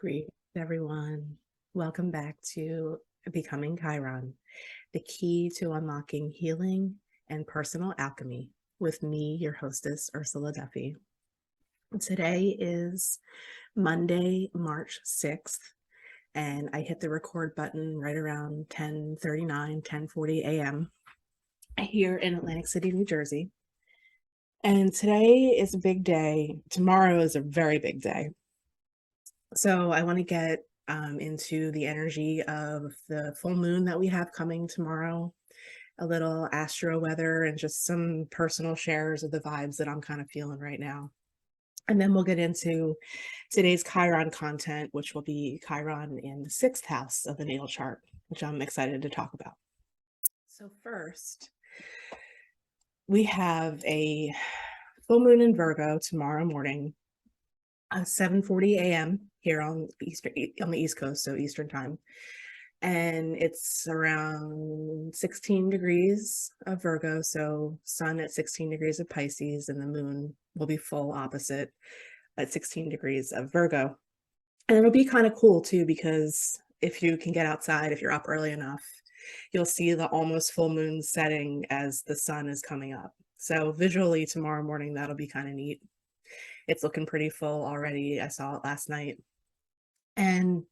Greetings, everyone. Welcome back to Becoming Chiron, the key to unlocking healing and personal alchemy with me, your hostess, Ursula Duffy. Today is Monday, March 6th, and I hit the record button right around 10:39, 10:40 a.m. here in Atlantic City, New Jersey. And today is a big day. Tomorrow is a very big day. So I want to get into the energy of the full moon that we have coming tomorrow, a little astro weather, and just some personal shares of the vibes that I'm kind of feeling right now. And then we'll get into today's Chiron content, which will be Chiron in the 6th house of the natal chart, which I'm excited to talk about. So first, we have a full moon in Virgo tomorrow morning, 7:40 a.m. here on the East Coast, so Eastern time. And it's around 16 degrees of Virgo, so sun at 16 degrees of Pisces, and the moon will be full opposite at 16 degrees of Virgo. And it'll be kind of cool too, because if you can get outside, if you're up early enough, you'll see the almost full moon setting as the sun is coming up. So visually tomorrow morning, that'll be kind of neat. It's looking pretty full already. I saw it last night. And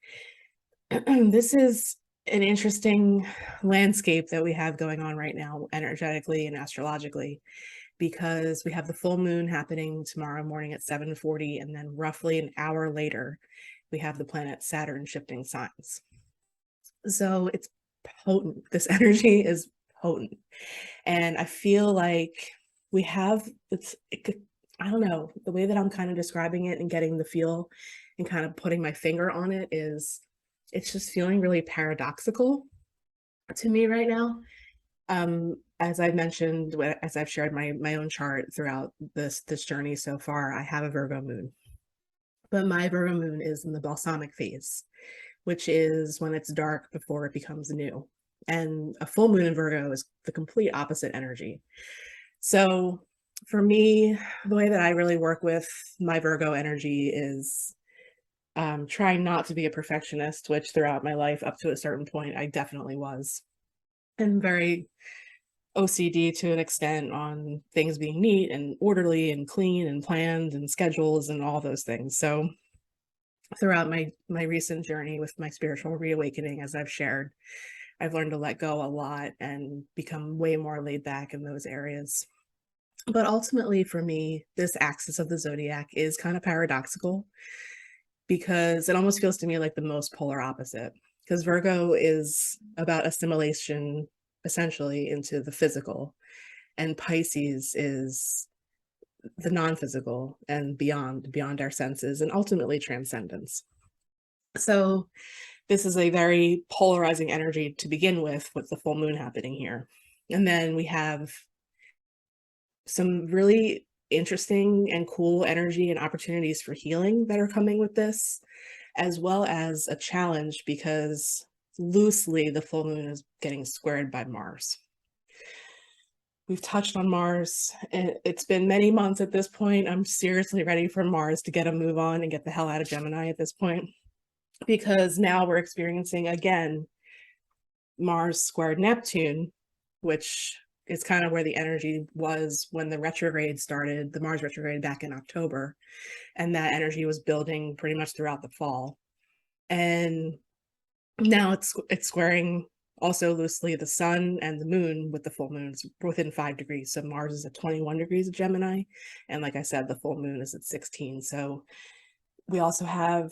this is an interesting landscape that we have going on right now, energetically and astrologically, because we have the full moon happening tomorrow morning at 7:40, and then roughly an hour later, we have the planet Saturn shifting signs. So it's potent. This energy is potent. And I feel like we have, I don't know, the way that I'm kind of describing it and getting the feel and kind of putting my finger on it is, it's just feeling really paradoxical to me right now. As I've mentioned, as I've shared my own chart throughout this journey so far, I have a Virgo moon, but my Virgo moon is in the balsamic phase, which is when it's dark before it becomes new. And a full moon in Virgo is the complete opposite energy. So for me, the way that I really work with my Virgo energy is trying not to be a perfectionist, which throughout my life up to a certain point, I definitely was. And very OCD to an extent on things being neat and orderly and clean and planned and schedules and all those things. So throughout my recent journey with my spiritual reawakening, as I've shared, I've learned to let go a lot and become way more laid back in those areas. But ultimately for me, this axis of the zodiac is kind of paradoxical, because it almost feels to me like the most polar opposite, because Virgo is about assimilation essentially into the physical, and Pisces is the non-physical and beyond our senses, and ultimately transcendence. So this is a very polarizing energy to begin with the full moon happening here. And then we have some really interesting and cool energy and opportunities for healing that are coming with this, as well as a challenge, because loosely the full moon is getting squared by Mars. We've touched on Mars, and it's been many months at this point. I'm seriously ready for Mars to get a move on and get the hell out of Gemini at this point, because now we're experiencing again Mars squared Neptune, which is kind of where the energy was when the retrograde started, the Mars retrograde back in October. And that energy was building pretty much throughout the fall. And now it's squaring also loosely the sun and the moon, with the full moons within 5 degrees. So Mars is at 21 degrees of Gemini. And like I said, the full moon is at 16. So we also have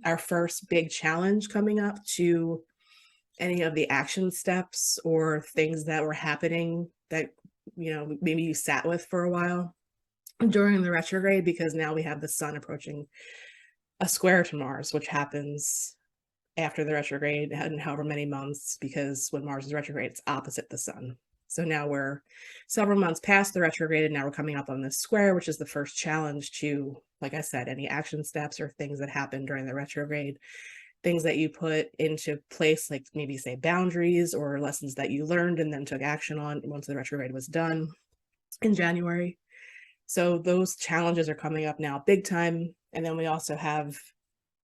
our first big challenge coming up to any of the action steps or things that were happening that, you know, maybe you sat with for a while during the retrograde, because now we have the sun approaching a square to Mars, which happens after the retrograde and however many months, because when Mars is retrograde, it's opposite the sun. So now we're several months past the retrograde, and now we're coming up on this square, which is the first challenge to, like I said, any action steps or things that happened during the retrograde, things that you put into place, like maybe say boundaries or lessons that you learned and then took action on once the retrograde was done in January. So those challenges are coming up now big time. And then we also have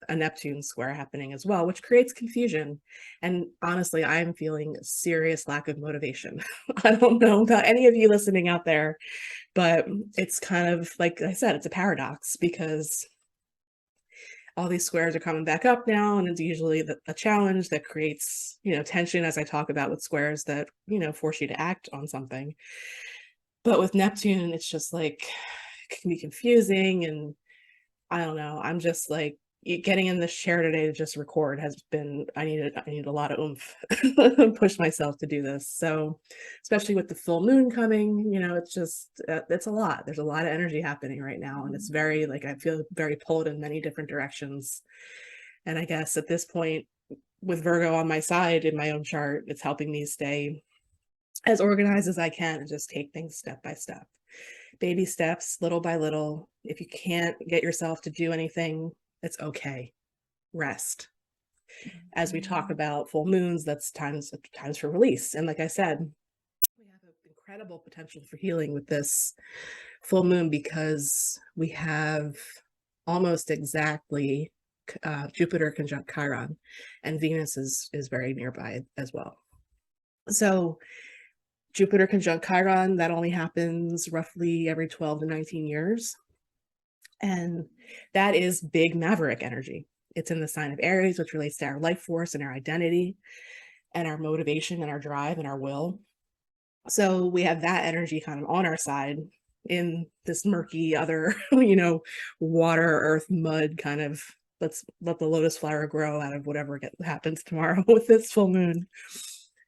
a Neptune square happening as well, which creates confusion. And honestly, I'm feeling a serious lack of motivation. I don't know about any of you listening out there, but it's kind of, like I said, it's a paradox because all these squares are coming back up now, and it's usually a challenge that creates, tension, as I talk about with squares that, force you to act on something. But with Neptune, it's just like, it can be confusing, and I don't know. I'm just like, getting in this chair today to just record has been, I need a lot of oomph, push myself to do this. So especially with the full moon coming, it's just, it's a lot. There's a lot of energy happening right now. And it's very, like, I feel very pulled in many different directions. And I guess at this point, with Virgo on my side in my own chart, it's helping me stay as organized as I can and just take things step by step. Baby steps, little by little. If you can't get yourself to do anything, it's okay. Rest. As we talk about full moons, that's times for release. And like I said, we have an incredible potential for healing with this full moon because we have almost exactly Jupiter conjunct Chiron, and Venus is very nearby as well. So Jupiter conjunct Chiron, that only happens roughly every 12 to 19 years. And that is big maverick energy. It's in the sign of Aries, which relates to our life force and our identity and our motivation and our drive and our will. So we have that energy kind of on our side in this murky other, water, earth, mud kind of, let's let the lotus flower grow out of whatever happens tomorrow with this full moon.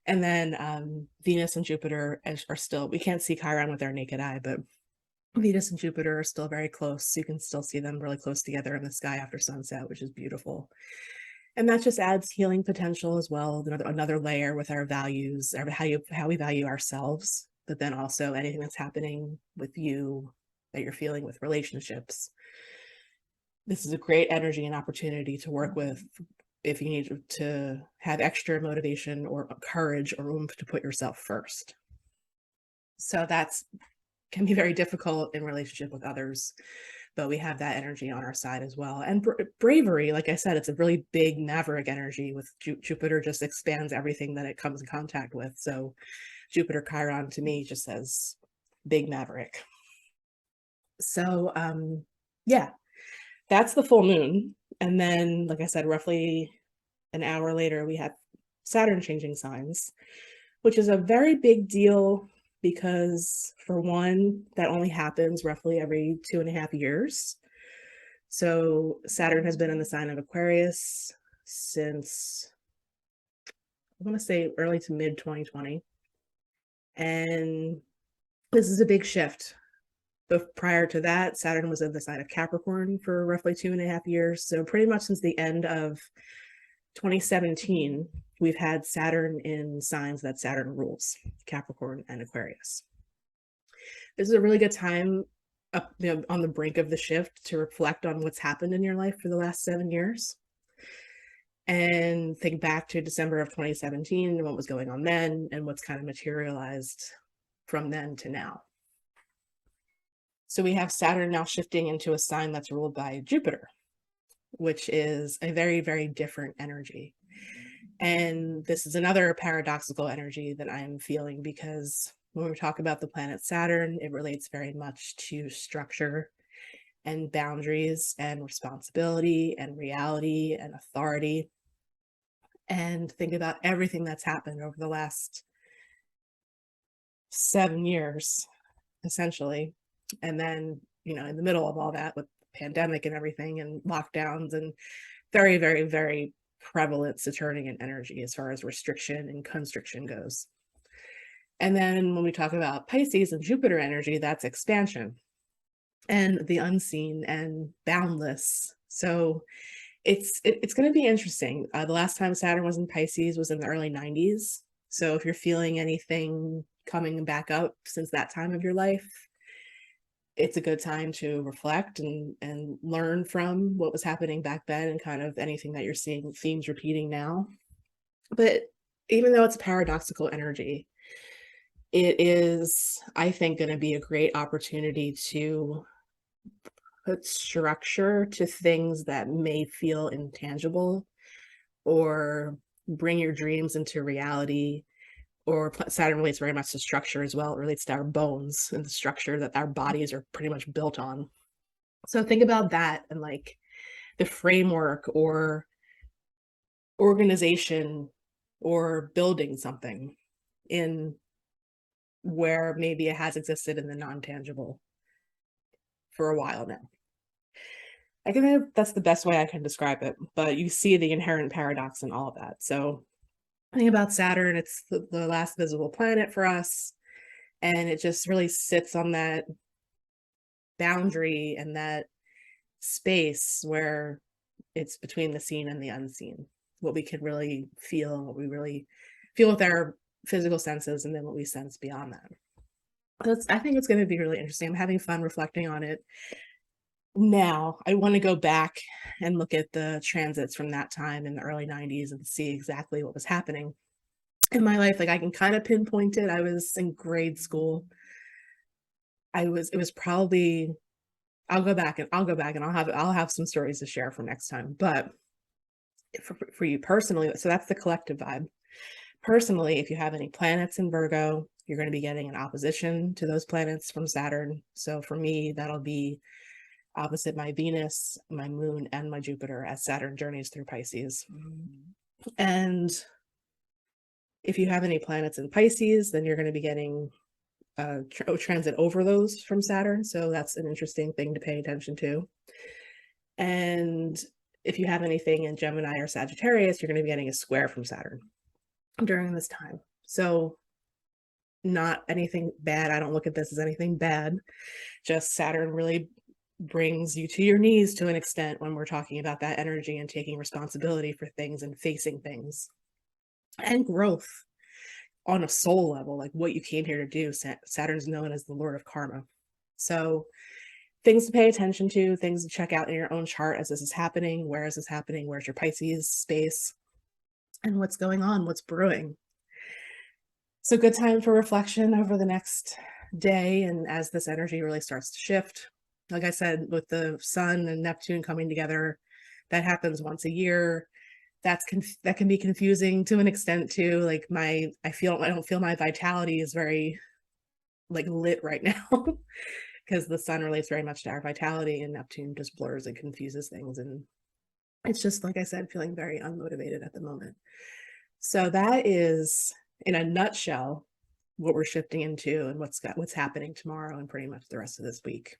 And then Venus and Jupiter are still, we can't see Chiron with our naked eye, but Venus and Jupiter are still very close. You can still see them really close together in the sky after sunset, which is beautiful. And that just adds healing potential as well. Another layer with our values, how we value ourselves, but then also anything that's happening with you that you're feeling with relationships. This is a great energy and opportunity to work with if you need to have extra motivation or courage or oomph to put yourself first. So that's can be very difficult in relationship with others, but we have that energy on our side as well. And bravery, like I said, it's a really big maverick energy with Jupiter just expands everything that it comes in contact with. So Jupiter Chiron to me just says big maverick. So yeah, that's the full moon. And then, like I said, roughly an hour later, we have Saturn changing signs, which is a very big deal because, for one, that only happens roughly every 2.5 years. So Saturn has been in the sign of Aquarius since, I want to say, early to mid 2020. And this is a big shift. But prior to that, Saturn was in the sign of Capricorn for roughly 2.5 years. So pretty much since the end of 2017, we've had Saturn in signs that Saturn rules, Capricorn and Aquarius. This is a really good time on the brink of the shift to reflect on what's happened in your life for the last 7 years and think back to December of 2017 and what was going on then and what's kind of materialized from then to now. So we have Saturn now shifting into a sign that's ruled by Jupiter, which is a very, very different energy. And this is another paradoxical energy that I'm feeling because when we talk about the planet Saturn, it relates very much to structure and boundaries and responsibility and reality and authority. And think about everything that's happened over the last 7 years, essentially. And then, in the middle of all that with pandemic and everything and lockdowns and very, very, very prevalent Saturnian energy as far as restriction and constriction goes. And then when we talk about Pisces and Jupiter energy, that's expansion and the unseen and boundless. So it's going to be interesting. The last time Saturn was in Pisces was in the early 90s. So if you're feeling anything coming back up since that time of your life, it's a good time to reflect and learn from what was happening back then and kind of anything that you're seeing themes repeating now. But even though it's a paradoxical energy, it is, I think, going to be a great opportunity to put structure to things that may feel intangible, or bring your dreams into reality. Or Saturn relates very much to structure as well. It relates to our bones and the structure that our bodies are pretty much built on. So think about that and like the framework or organization or building something in where maybe it has existed in the non-tangible for a while now. I think that's the best way I can describe it, but you see the inherent paradox in all of that. So think about Saturn, it's the last visible planet for us, and it just really sits on that boundary and that space where it's between the seen and the unseen, what we can really feel, what we really feel with our physical senses, and then what we sense beyond that. I think it's going to be really interesting. I'm having fun reflecting on it. Now, I want to go back and look at the transits from that time in the early 90s and see exactly what was happening in my life. Like I can kind of pinpoint it. I was in grade school. It was probably, I'll go back and I'll have some stories to share for next time. But for you personally, so that's the collective vibe. Personally, if you have any planets in Virgo, you're going to be getting an opposition to those planets from Saturn. So for me, that'll be opposite my Venus, my Moon, and my Jupiter as Saturn journeys through Pisces. And if you have any planets in Pisces, then you're going to be getting a transit over those from Saturn. So that's an interesting thing to pay attention to. And if you have anything in Gemini or Sagittarius, you're going to be getting a square from Saturn during this time. So not anything bad. I don't look at this as anything bad. Just Saturn really brings you to your knees to an extent when we're talking about that energy and taking responsibility for things and facing things and growth on a soul level, like what you came here to do. Saturn's known as the Lord of Karma. So things to pay attention to, things to check out in your own chart as this is happening. Where is this happening? Where's your Pisces space? And what's going on? What's brewing? So good time for reflection over the next day. And as this energy really starts to shift, like I said, with the sun and Neptune coming together, that happens once a year. That can be confusing to an extent too. Like I don't feel my vitality is very like lit right now because the sun relates very much to our vitality, and Neptune just blurs and confuses things. And it's just, like I said, feeling very unmotivated at the moment. So that is, in a nutshell, what we're shifting into and what's happening tomorrow and pretty much the rest of this week.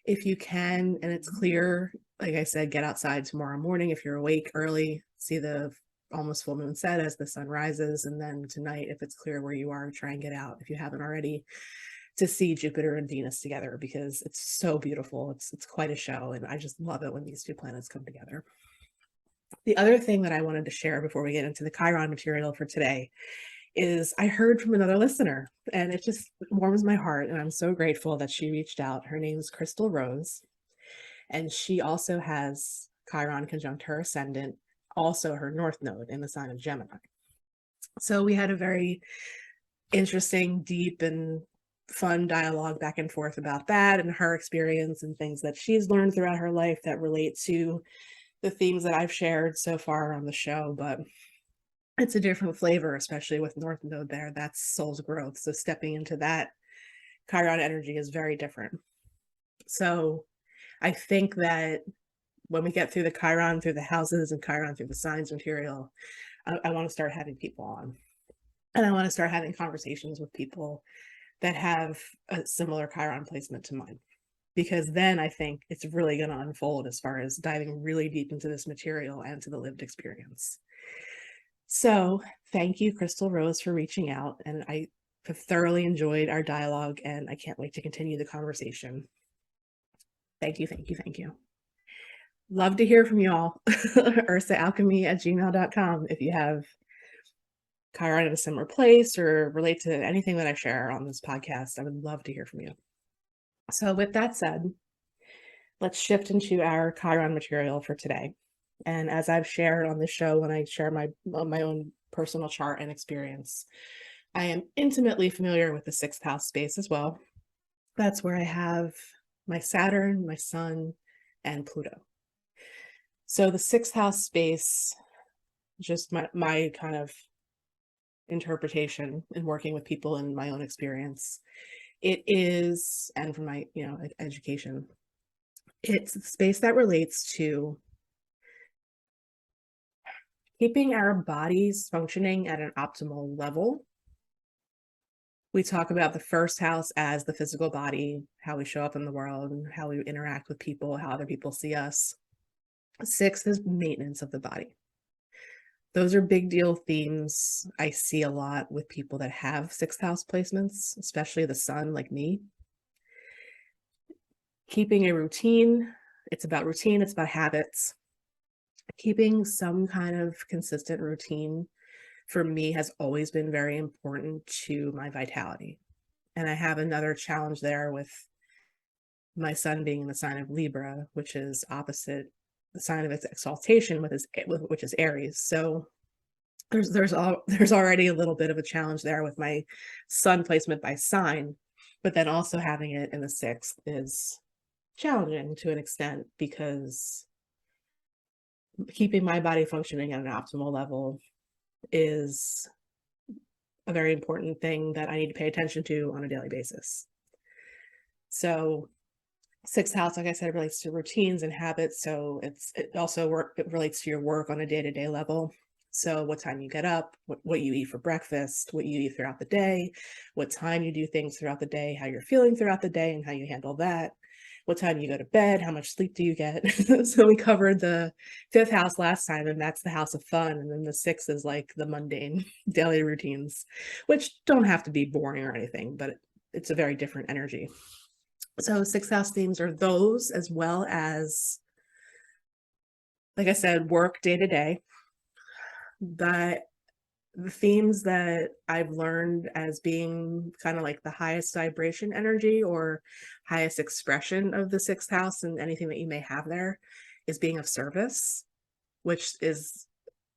If you can, and it's clear, like I said, get outside tomorrow morning if you're awake early, see the almost full moon set as the sun rises, and then tonight, if it's clear where you are, try and get out if you haven't already to see Jupiter and Venus together, because it's so beautiful. It's quite a show, and I just love it when these two planets come together. The other thing that I wanted to share before we get into the Chiron material for today is I heard from another listener, and it just warms my heart, and I'm so grateful that she reached out. Her name is Crystal Rose, and she also has Chiron conjunct her ascendant, also her north node in the sign of Gemini. So we had a very interesting, deep, and fun dialogue back and forth about that and her experience and things that she's learned throughout her life that relate to the themes that I've shared so far on the show. But it's a different flavor, especially with North Node there. That's soul's growth. So stepping into that Chiron energy is very different. So I think that when we get through the Chiron through the houses and Chiron through the signs material, I want to start having people on. And I want to start having conversations with people that have a similar Chiron placement to mine. Because then I think it's really going to unfold as far as diving really deep into this material and to the lived experience. So thank you, Crystal Rose, for reaching out. And I have thoroughly enjoyed our dialogue, and I can't wait to continue the conversation. Thank you, thank you, thank you. Love to hear from you all. ursaalchemy@gmail.com if you have Chiron in a similar place or relate to anything that I share on this podcast. I would love to hear from you. So with that said, let's shift into our Chiron material for today. And as I've shared on the show, when I share my own personal chart and experience, I am intimately familiar with the 6th house space as well. That's where I have my Saturn, my Sun, and Pluto. So the sixth house space, just my kind of interpretation in working with people in my own experience, it is, and from my education, it's the space that relates to keeping our bodies functioning at an optimal level. We talk about the first house as the physical body, how we show up in the world and how we interact with people, how other people see us. Sixth is maintenance of the body. Those are big deal themes I see a lot with people that have sixth house placements, especially the sun, like me. Keeping a routine. It's about routine. It's about habits. Keeping some kind of consistent routine for me has always been very important to my vitality. And I have another challenge there with my sun being in the sign of Libra, which is opposite the sign of its exaltation, which is Aries. So there's already a little bit of a challenge there with my sun placement by sign, but then also having it in the sixth is challenging to an extent, because keeping my body functioning at an optimal level is a very important thing that I need to pay attention to on a daily basis. So sixth house, like I said, relates to routines and habits. So it relates to your work on a day-to-day level. So what time you get up, what you eat for breakfast, what you eat throughout the day, what time you do things throughout the day, how you're feeling throughout the day and how you handle that, what time you go to bed, how much sleep do you get. So we covered the fifth house last time, and that's the house of fun. And then the sixth is like the mundane daily routines, which don't have to be boring or anything, but it's a very different energy. So sixth house themes are those, as well as, like I said, work day to day. But the themes that I've learned as being kind of like the highest vibration energy or highest expression of the sixth house and anything that you may have there is being of service, which is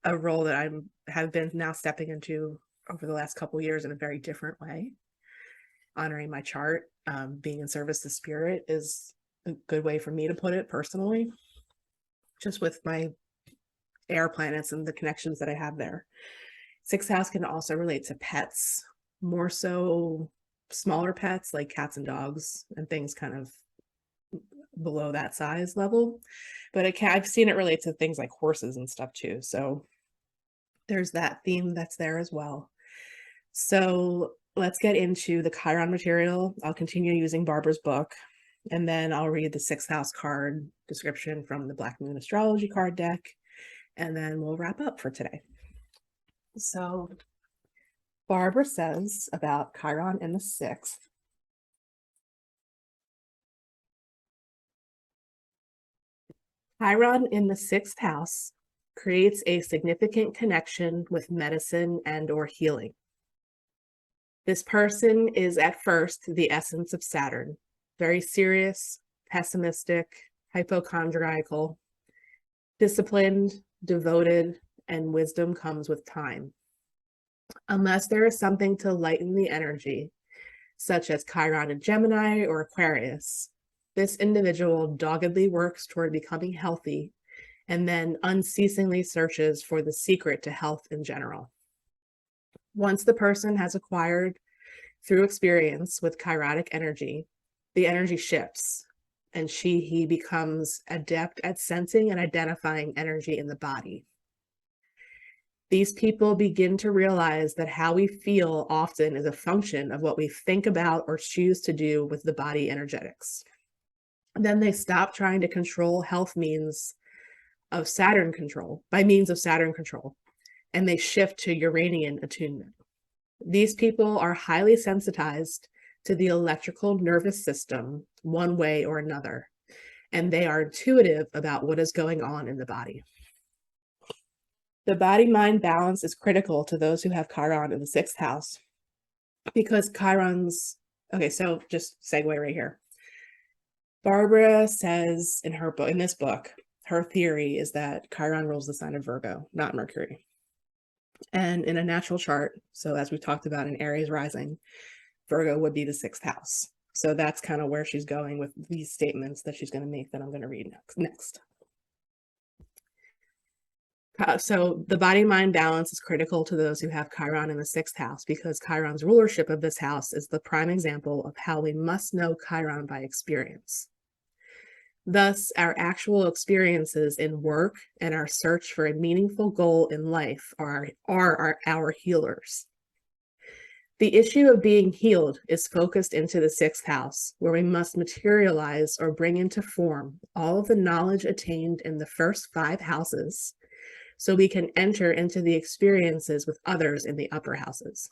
a role that I have been now stepping into over the last couple of years in a very different way. Honoring my chart, being in service to spirit is a good way for me to put it personally, just with my air planets and the connections that I have there. Sixth house can also relate to pets, more so smaller pets like cats and dogs and things kind of below that size level. But I've seen it relate to things like horses and stuff too. So there's that theme that's there as well. So let's get into the Chiron material. I'll continue using Barbara's book, and then I'll read the sixth house card description from the Black Moon Astrology Card deck, and then we'll wrap up for today. So Barbara says about Chiron in the sixth. Chiron in the sixth house creates a significant connection with medicine and or healing. This person is at first the essence of Saturn, very serious, pessimistic, hypochondriacal, disciplined, devoted, and wisdom comes with time. Unless there is something to lighten the energy, such as Chiron in Gemini or Aquarius, this individual doggedly works toward becoming healthy and then unceasingly searches for the secret to health in general. Once the person has acquired through experience with chirotic energy, the energy shifts and he becomes adept at sensing and identifying energy in the body. These people begin to realize that how we feel often is a function of what we think about or choose to do with the body energetics. Then they stop trying to control health by means of Saturn control, and they shift to Uranian attunement. These people are highly sensitized to the electrical nervous system one way or another, and they are intuitive about what is going on in the body. The body-mind balance is critical to those who have Chiron in the sixth house, because so just segue right here. Barbara says in this book, her theory is that Chiron rules the sign of Virgo, not Mercury. And in a natural chart, so as we talked about in Aries rising, Virgo would be the sixth house. So that's kind of where she's going with these statements that she's going to make that I'm going to read next. So the body-mind balance is critical to those who have Chiron in the 6th house, because Chiron's rulership of this house is the prime example of how we must know Chiron by experience. Thus, our actual experiences in work and our search for a meaningful goal in life are our healers. The issue of being healed is focused into the 6th house, where we must materialize or bring into form all of the knowledge attained in the first 5 houses, so we can enter into the experiences with others in the upper houses.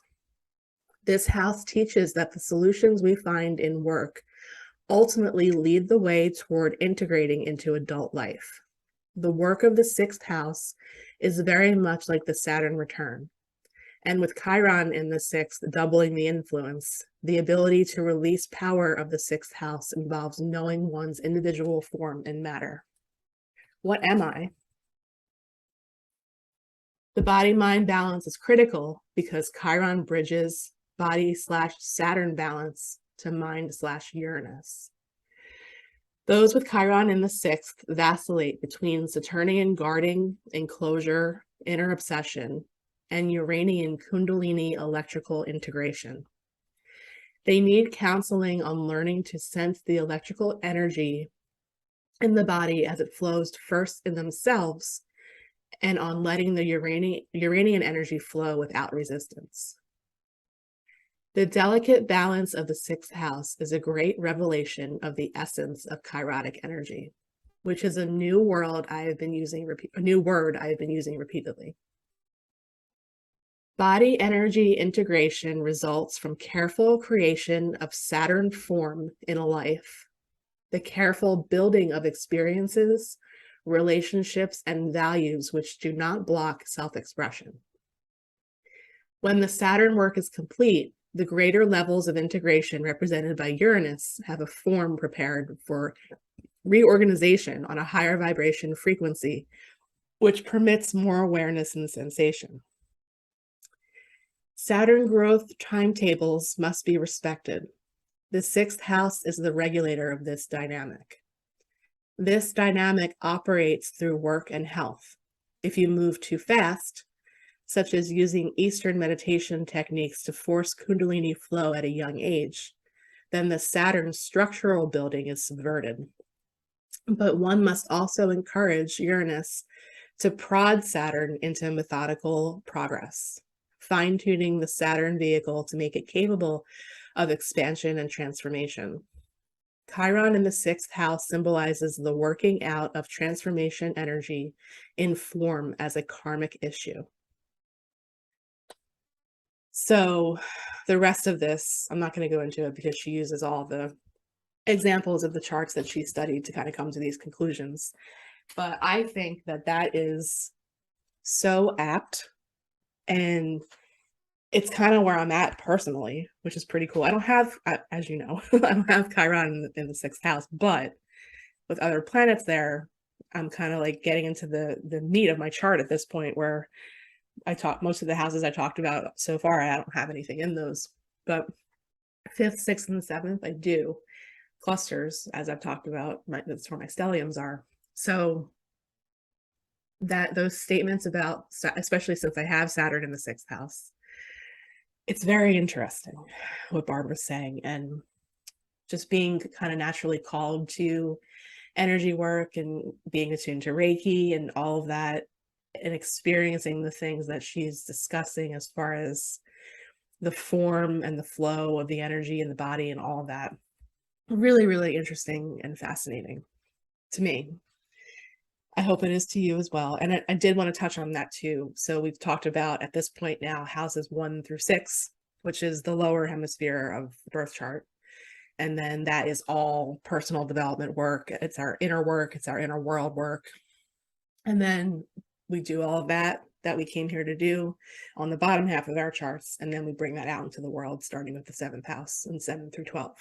This house teaches that the solutions we find in work ultimately lead the way toward integrating into adult life. The work of the 6th house is very much like the Saturn return. And with Chiron in the 6th doubling the influence, the ability to release power of the 6th house involves knowing one's individual form and matter. What am I? The body-mind balance is critical because Chiron bridges body/Saturn balance to mind/Uranus. Those with Chiron in the 6th vacillate between Saturnian guarding, enclosure, inner obsession, and Uranian Kundalini electrical integration. They need counseling on learning to sense the electrical energy in the body as it flows first in themselves, and on letting the Uranian energy flow without resistance. The delicate balance of the 6th house is a great revelation of the essence of Chironic energy, which is a new word I have been using repeatedly. Body energy integration results from careful creation of Saturn form in a life, the careful building of experiences, relationships, and values which do not block self-expression. When the Saturn work is complete, the greater levels of integration represented by Uranus have a form prepared for reorganization on a higher vibration frequency, which permits more awareness and sensation. Saturn growth timetables must be respected. The 6th house is the regulator of this dynamic. This dynamic operates through work and health. If you move too fast, such as using Eastern meditation techniques to force Kundalini flow at a young age, then the Saturn structural building is subverted. But one must also encourage Uranus to prod Saturn into methodical progress, fine-tuning the Saturn vehicle to make it capable of expansion and transformation. Chiron in the 6th house symbolizes the working out of transformation energy in form as a karmic issue. So the rest of this, I'm not going to go into it because she uses all the examples of the charts that she studied to kind of come to these conclusions. But I think that that is so apt, and it's kind of where I'm at personally, which is pretty cool. I don't have, as you know, I don't have Chiron in the 6th house, but with other planets there, I'm kind of like getting into the meat of my chart at this point, where most of the houses I talked about so far, I don't have anything in those, but 5th, 6th, and 7th, I do clusters, as I've talked about. That's where my stelliums are. So that those statements about, especially since I have Saturn in the 6th house, it's very interesting what Barbara's saying, and just being kind of naturally called to energy work and being attuned to Reiki and all of that, and experiencing the things that she's discussing as far as the form and the flow of the energy in the body and all of that. Really, really interesting and fascinating to me. I hope it is to you as well. And I did want to touch on that too. So we've talked about, at this point now, houses 1 through 6, which is the lower hemisphere of the birth chart. And then that is all personal development work. It's our inner work. It's our inner world work. And then we do all of that we came here to do on the bottom half of our charts. And then we bring that out into the world, starting with the 7th house and 7 through 12.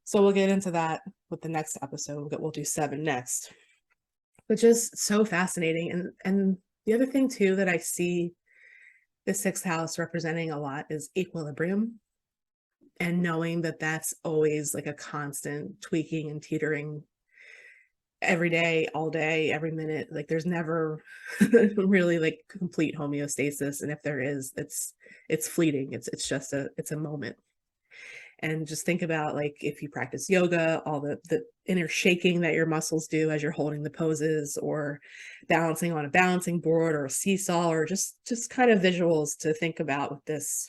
So we'll get into that with the next episode. We'll do 7 next. But just so fascinating. And the other thing too that I see the 6th house representing a lot is equilibrium. And knowing that that's always like a constant tweaking and teetering every day, all day, every minute. Like there's never really like complete homeostasis. And if there is, it's fleeting. It's just it's a moment. And just think about like if you practice yoga, all the inner shaking that your muscles do as you're holding the poses, or balancing on a balancing board or a seesaw, or just kind of visuals to think about with this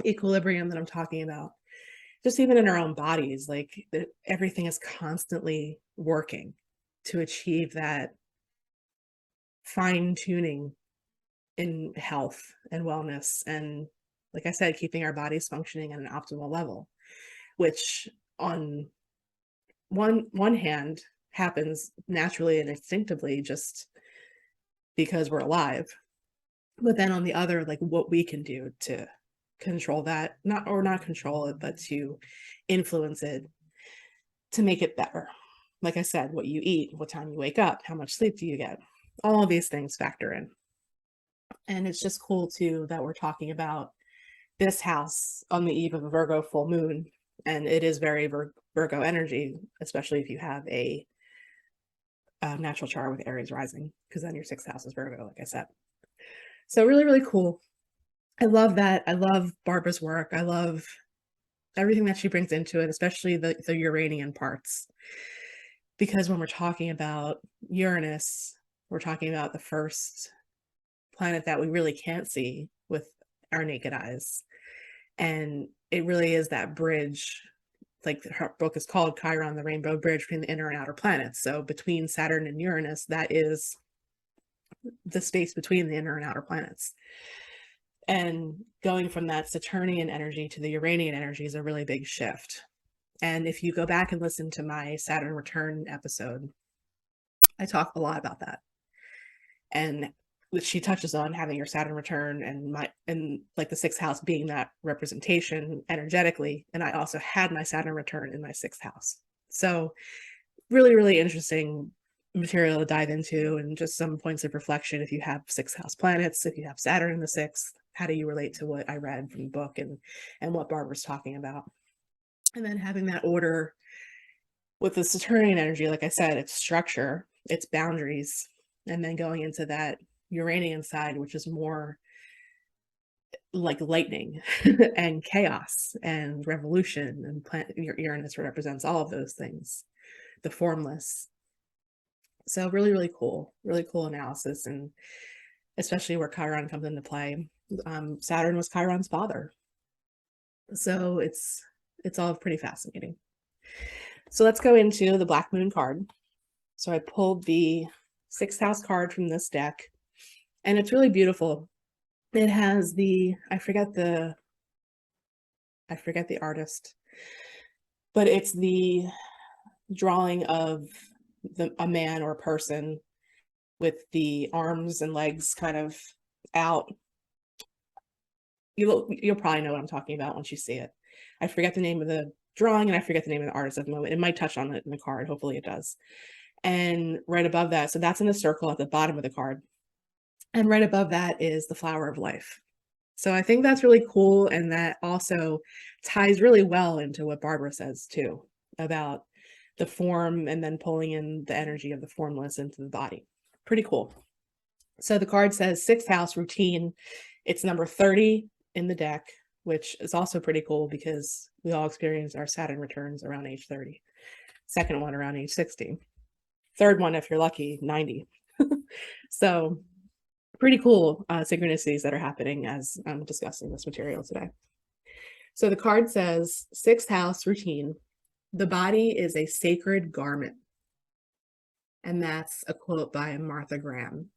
equilibrium that I'm talking about. Just even in our own bodies, like everything is constantly working to achieve that fine tuning in health and wellness, and like I said, keeping our bodies functioning at an optimal level, which on one hand happens naturally and instinctively just because we're alive, but then on the other, like what we can do to control that, not control it, but to influence it, to make it better. Like I said, what you eat, what time you wake up, how much sleep do you get, all of these things factor in. And it's just cool too that we're talking about this house on the eve of a Virgo full moon, and it is very Virgo energy, especially if you have a natural chart with Aries rising, because then your sixth house is Virgo, like I said. So really, really cool. I love that. I love Barbara's work. I love everything that she brings into it, especially the Uranian parts. Because when we're talking about Uranus, we're talking about the first planet that we really can't see with our naked eyes. And it really is that bridge, like her book is called Chiron, the Rainbow Bridge between the inner and outer planets. So between Saturn and Uranus, that is the space between the inner and outer planets. And going from that Saturnian energy to the Uranian energy is a really big shift. And if you go back and listen to my Saturn return episode, I talk a lot about that. And she touches on having your Saturn return and like the sixth house being that representation energetically. And I also had my Saturn return in my sixth house. So really, really interesting material to dive into, and just some points of reflection. If you have sixth house planets, if you have Saturn in the sixth, how do you relate to what I read from the book and what Barbara's talking about? And then having that order with the Saturnian energy, like I said, it's structure, it's boundaries, and then going into that Uranian side, which is more like lightning and chaos and revolution, and Uranus represents all of those things, the formless. So really, really cool analysis, and especially where Chiron comes into play. Saturn was Chiron's father. So it's all pretty fascinating. So let's go into the Black Moon card. So I pulled the sixth house card from this deck, and it's really beautiful. It has I forget the artist, but it's the drawing of a man or a person with the arms and legs kind of out. You'll probably know what I'm talking about once you see it. I forget the name of the drawing, and I forget the name of the artist at the moment. It might touch on it in the card. Hopefully it does. And right above that, so that's in the circle at the bottom of the card. And right above that is the flower of life. So I think that's really cool. And that also ties really well into what Barbara says too, about the form and then pulling in the energy of the formless into the body. Pretty cool. So the card says sixth house routine. It's number 30 in the deck, which is also pretty cool because we all experience our Saturn returns around age 30. Second one around age 60. Third one, if you're lucky, 90. So pretty cool synchronicities that are happening as I'm discussing this material today. So the card says, sixth house routine. The body is a sacred garment. And that's a quote by Martha Graham.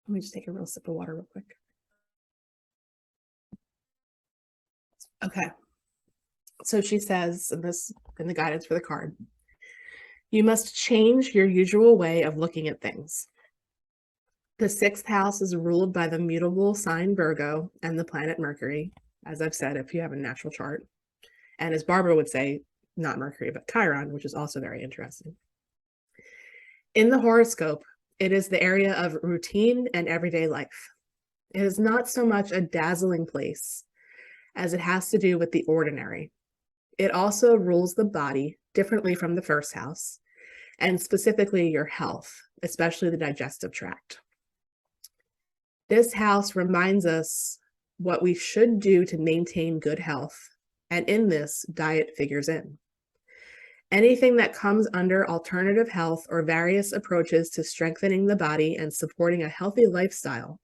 Let me just take a real sip of water real quick. Okay. So she says in the guidance for the card, you must change your usual way of looking at things. The sixth house is ruled by the mutable sign Virgo and the planet Mercury, as I've said, if you have a natural chart. And as Barbara would say, not Mercury, but Chiron, which is also very interesting. In the horoscope, it is the area of routine and everyday life. It is not so much a dazzling place as it has to do with the ordinary. It also rules the body differently from the first house, and specifically your health, especially the digestive tract. This house reminds us what we should do to maintain good health, and in this, diet figures in. Anything that comes under alternative health or various approaches to strengthening the body and supporting a healthy lifestyle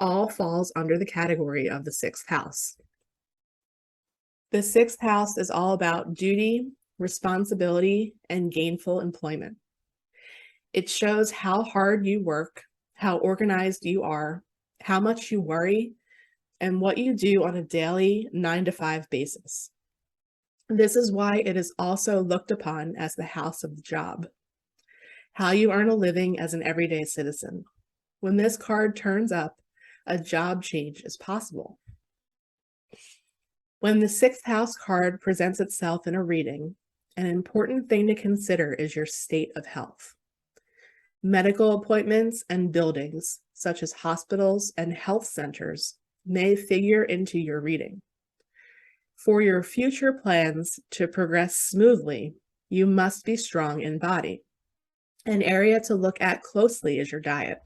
all falls under the category of the sixth house. The sixth house is all about duty, responsibility, and gainful employment. It shows how hard you work, how organized you are, how much you worry, and what you do on a daily 9-to-5 basis. This is why it is also looked upon as the house of the job, how you earn a living as an everyday citizen. When this card turns up, a job change is possible. When the sixth house card presents itself in a reading, an important thing to consider is your state of health. Medical appointments and buildings, such as hospitals and health centers, may figure into your reading. For your future plans to progress smoothly, you must be strong in body. An area to look at closely is your diet.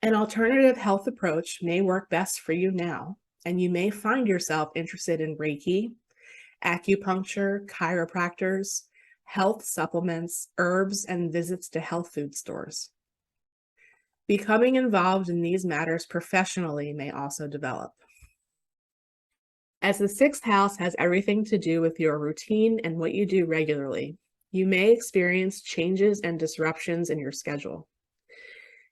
An alternative health approach may work best for you now, and you may find yourself interested in Reiki, acupuncture, chiropractors, health supplements, herbs, and visits to health food stores. Becoming involved in these matters professionally may also develop. As the sixth house has everything to do with your routine and what you do regularly, you may experience changes and disruptions in your schedule.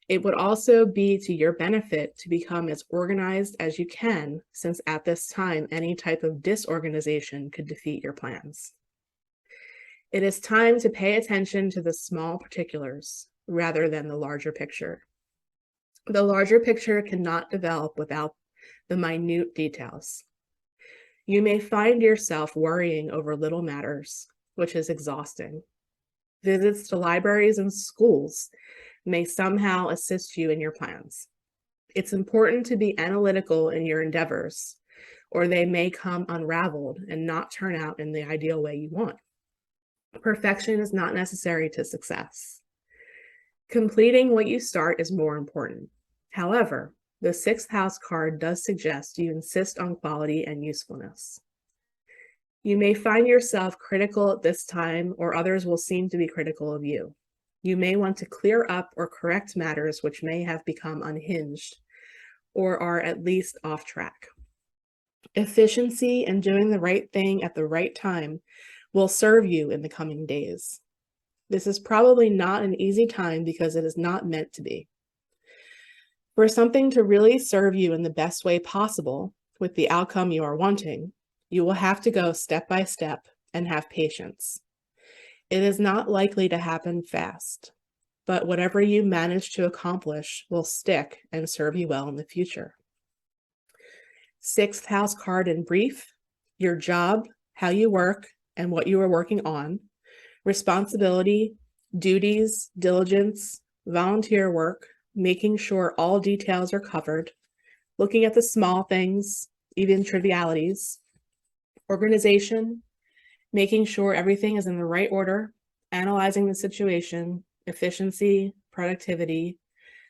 It would also be to your benefit to become as organized as you can, since at this time, any type of disorganization could defeat your plans. It is time to pay attention to the small particulars rather than the larger picture. The larger picture cannot develop without the minute details. You may find yourself worrying over little matters, which is exhausting. Visits to libraries and schools may somehow assist you in your plans. It's important to be analytical in your endeavors, or they may come unraveled and not turn out in the ideal way you want. Perfection is not necessary to success. Completing what you start is more important. However, the sixth house card does suggest you insist on quality and usefulness. You may find yourself critical at this time, or others will seem to be critical of you. You may want to clear up or correct matters which may have become unhinged or are at least off track. Efficiency and doing the right thing at the right time will serve you in the coming days. This is probably not an easy time because it is not meant to be. For something to really serve you in the best way possible with the outcome you are wanting, you will have to go step by step and have patience. It is not likely to happen fast, but whatever you manage to accomplish will stick and serve you well in the future. Sixth house card in brief: your job, how you work, and what you are working on, responsibility, duties, diligence, volunteer work, making sure all details are covered, looking at the small things, even trivialities, organization, making sure everything is in the right order, analyzing the situation, efficiency, productivity,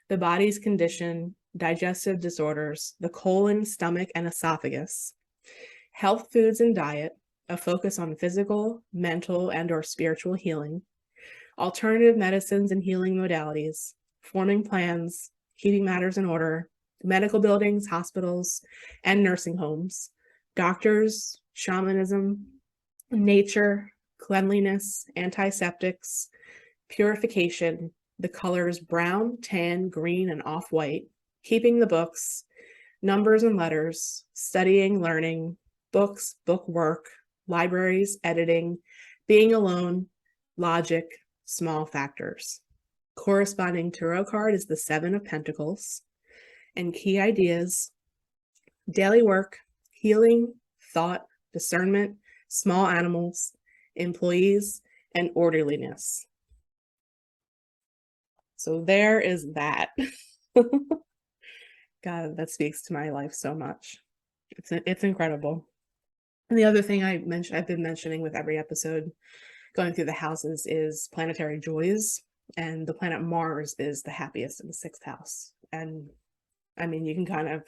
the body's condition, digestive disorders, the colon, stomach, and esophagus, health foods and diet, a focus on physical, mental, and/or spiritual healing, alternative medicines and healing modalities, forming plans, keeping matters in order, medical buildings, hospitals, and nursing homes, doctors, shamanism, nature, cleanliness, antiseptics, purification, the colors brown, tan, green, and off-white, keeping the books, numbers and letters, studying, learning, books, book work, libraries, editing, being alone, logic, small factors. Corresponding tarot card is the Seven of Pentacles, and key ideas: daily work, healing, thought, discernment, small animals, employees, and orderliness. So there is that. God, that speaks to my life so much. It's incredible. And the other thing I've been mentioning with every episode going through the houses is planetary joys, and the planet Mars is the happiest in the 6th house. And I mean, you can kind of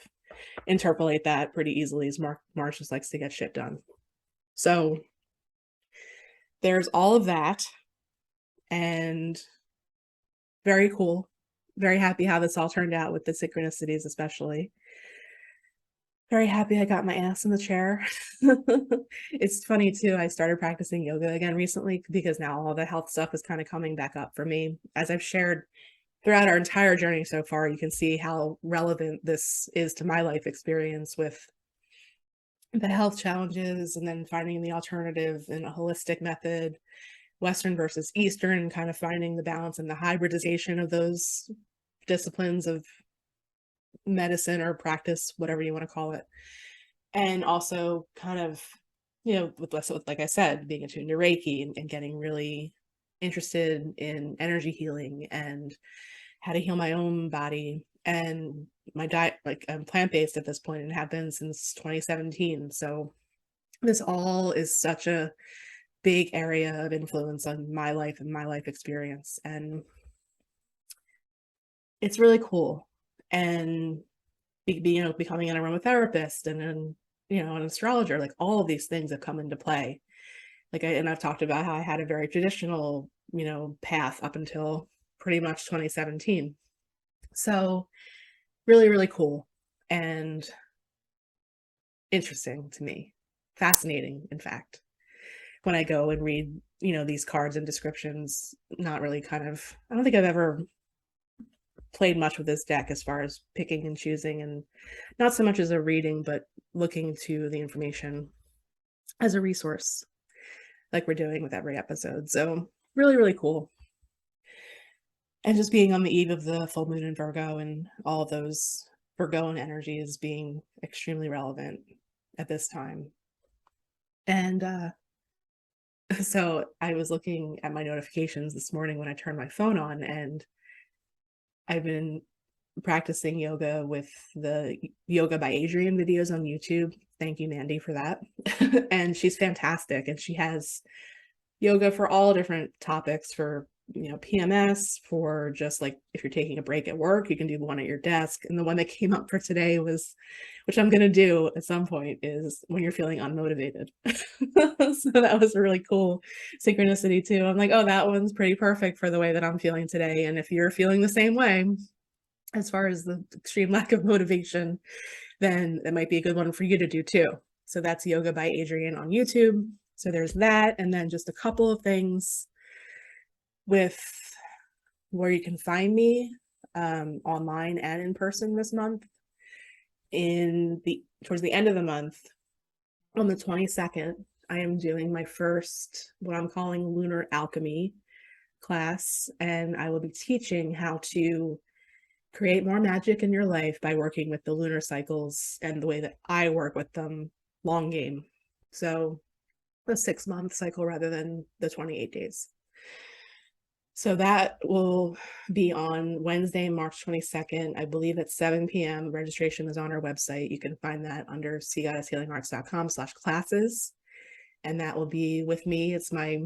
interpolate that pretty easily, as Mars just likes to get shit done. So there's all of that, and very cool. Very happy how this all turned out with the synchronicities, especially. Very happy I got my ass in the chair. It's funny too, I started practicing yoga again recently because now all the health stuff is kind of coming back up for me. As I've shared throughout our entire journey so far, you can see how relevant this is to my life experience with the health challenges, and then finding the alternative in a holistic method, Western versus Eastern, kind of finding the balance and the hybridization of those disciplines of medicine or practice, whatever you want to call it. And also kind of, with like I said, being attuned to Reiki and getting really interested in energy healing and how to heal my own body. And my diet, like, I'm plant-based at this point and have been since 2017. So this all is such a big area of influence on my life and my life experience. And it's really cool. And becoming an aromatherapist and then, an astrologer, like all of these things have come into play. And I've talked about how I had a very traditional, path up until pretty much 2017. So really, really cool and interesting to me. Fascinating, in fact. When I go and read, these cards and descriptions, not really I don't think I've ever played much with this deck as far as picking and choosing, and not so much as a reading, but looking to the information as a resource like we're doing with every episode. So really, really cool. And just being on the eve of the full moon in Virgo and all of those Virgoan energies being extremely relevant at this time. And so I was looking at my notifications this morning when I turned my phone on, and I've been practicing yoga with the Yoga by Adrian videos on YouTube. Thank you, Mandy, for that. And she's fantastic. And she has yoga for all different topics, for PMS, for just like if you're taking a break at work, you can do one at your desk. And the one that came up for today was, which I'm going to do at some point, is when you're feeling unmotivated. So that was a really cool synchronicity too. I'm like, oh, that one's pretty perfect for the way that I'm feeling today. And if you're feeling the same way, as far as the extreme lack of motivation, then that might be a good one for you to do too. So that's Yoga by Adrian on YouTube. So there's that. And then just a couple of things with where you can find me online and in person this month. Towards the end of the month, on the 22nd, I am doing my first, what I'm calling lunar alchemy class, and I will be teaching how to create more magic in your life by working with the lunar cycles and the way that I work with them, long game. So a 6-month cycle rather than the 28 days. So that will be on Wednesday, March 22nd. I believe at 7 p.m. Registration is on our website. You can find that under seagoddesshealingarts.com/classes. And that will be with me. It's my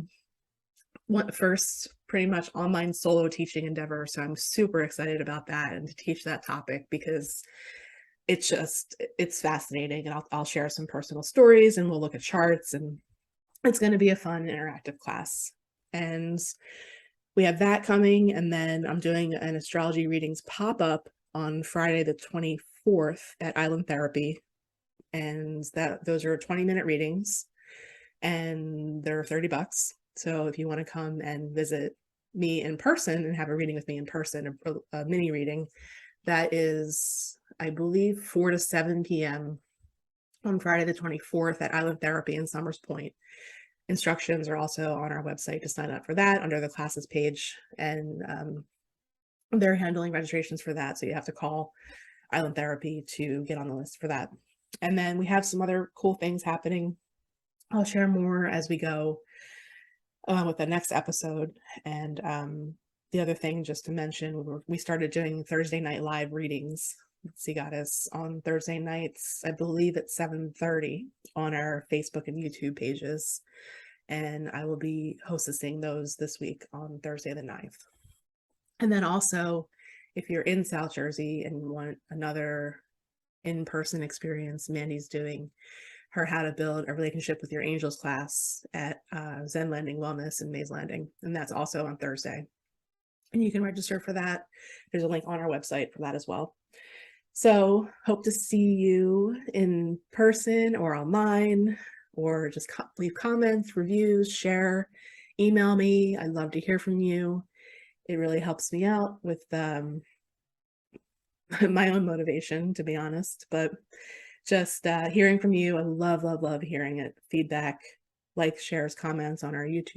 first pretty much online solo teaching endeavor. So I'm super excited about that and to teach that topic, because it's fascinating. And I'll share some personal stories, and we'll look at charts, and it's going to be a fun interactive class. And we have that coming. And then I'm doing an astrology readings pop-up on Friday the 24th at Island Therapy. And those are 20-minute readings, and they're $30. So if you want to come and visit me in person and have a reading with me in person, a mini reading, that is, I believe, 4 to 7 p.m. on Friday the 24th at Island Therapy in Summers Point. Instructions are also on our website to sign up for that under the classes page, and they're handling registrations for that. So you have to call Island Therapy to get on the list for that. And then we have some other cool things happening. I'll share more as we go with the next episode. And the other thing just to mention, we started doing Thursday night live readings See Goddess on Thursday nights, I believe at 7:30 on our Facebook and YouTube pages. And I will be hostessing those this week on Thursday the 9th. And then also, if you're in South Jersey and want another in-person experience, Mandy's doing her How to Build a Relationship with Your Angels class at Zen Landing Wellness in Mays Landing. And that's also on Thursday. And you can register for that. There's a link on our website for that as well. So hope to see you in person or online, or just leave comments, reviews, share, email me. I'd love to hear from you. It really helps me out with my own motivation, to be honest, but just hearing from you. I love hearing it. Feedback, likes, shares, comments on our YouTube